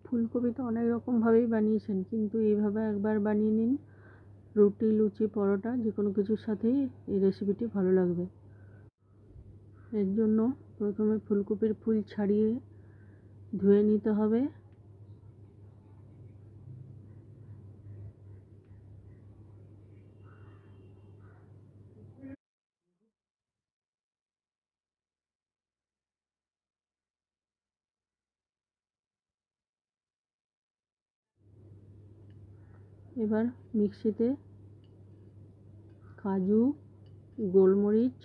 ফুলকপি তো অনেক রকমভাবেই বানিয়েছেন, কিন্তু এইভাবে একবার বানিয়ে নিন। রুটি, লুচি, পরোটা যে কোনো কিছুর সাথেই এই রেসিপিটি ভালো লাগবে। এর জন্য প্রথমে ফুলকপির ফুল ছাড়িয়ে ধুয়ে নিতে হবে। এবার মিক্সিতে কাজু, গোলমরিচ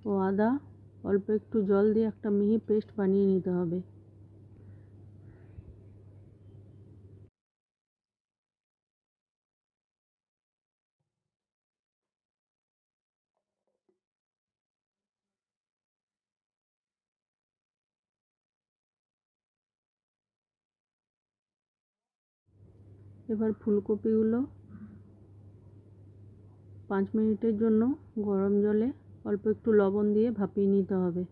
ও আদা অল্প একটু জল দিয়ে একটা মিহি পেস্ট বানিয়ে নিতে হবে। এবার ফুলকপিগুলো 5 মিনিটের জন্য গরম জলে অল্প একটু লবণ দিয়ে ভাপিয়ে নিতে হবে।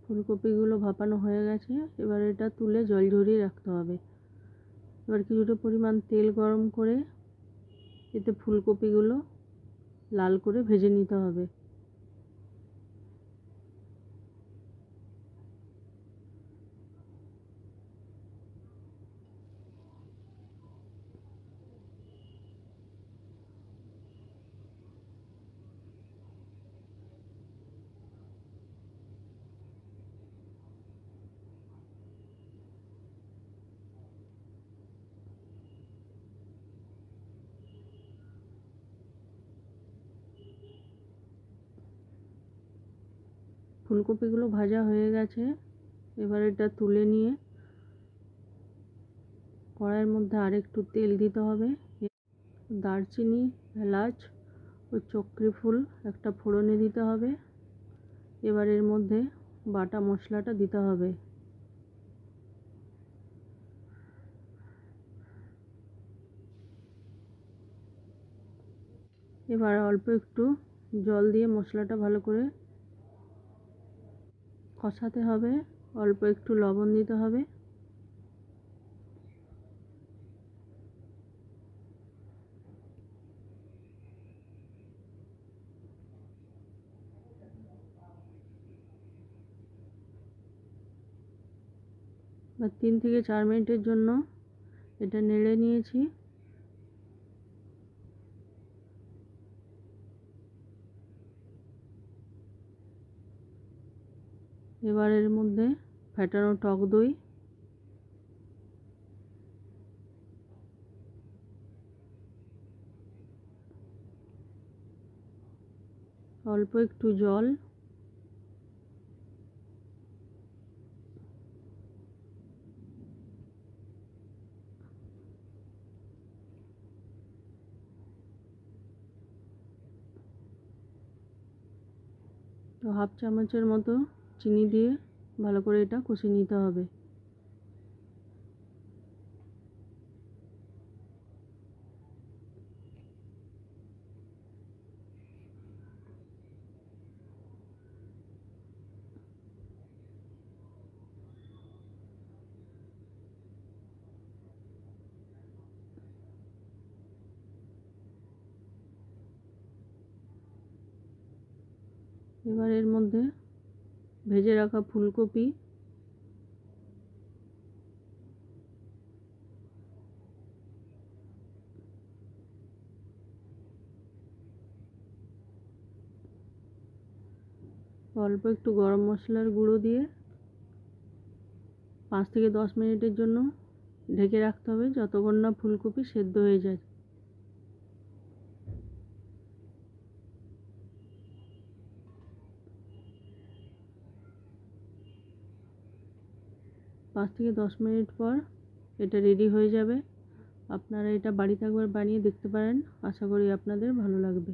ফুলকপিগুলো ভাপানো হয়ে গেছে, এবার এটা তুলে জল ঝরিয়ে রাখতে হবে। এবার কিছুটা পরিমাণ তেল গরম করে এতে ফুলকপিগুলো লাল করে ভেজে নিতে হবে। ফুলকপিগুলো ভাজা হয়ে গেছে, এবার এটা তুলে নিয়ে কড়াইয়ের মধ্যে আরেকটু তেল দিতে হবে। দারচিনি, এলাচ ও চক্রি ফুল একটা ফোড়নে দিতে হবে। এবার এর মধ্যে বাটা মশলাটা দিতে হবে। এবার অল্প একটু জল দিয়ে মশলাটা ভালো করে কষাতে হবে। অল্প একটু লবণ দিতে হবে। বা 3 থেকে 4 মিনিটের জন্য এটা নেড়ে নিয়েছি। এবার এর মধ্যে ফেটানো টক দই, অল্প একটু জল, তো হাফ চামচের মতো চিনি দিয়ে ভালো করে এটা কষিয়ে নিতে হবে। এবার এর মধ্যে ভেজে রাখা ফুলকপি, অল্প একটু গরম মশলার গুঁড়ো দিয়ে 5 থেকে 10 মিনিটের জন্য ঢেকে রাখতে হবে, যতক্ষণ না ফুলকপি সেদ্ধ হয়ে যায়। 5 থেকে 10 মিনিট পর এটা রেডি হয়ে যাবে। আপনারা এটা বাড়িতে একবার বানিয়ে দেখতে পারেন, আশা করি আপনাদের ভালো লাগবে।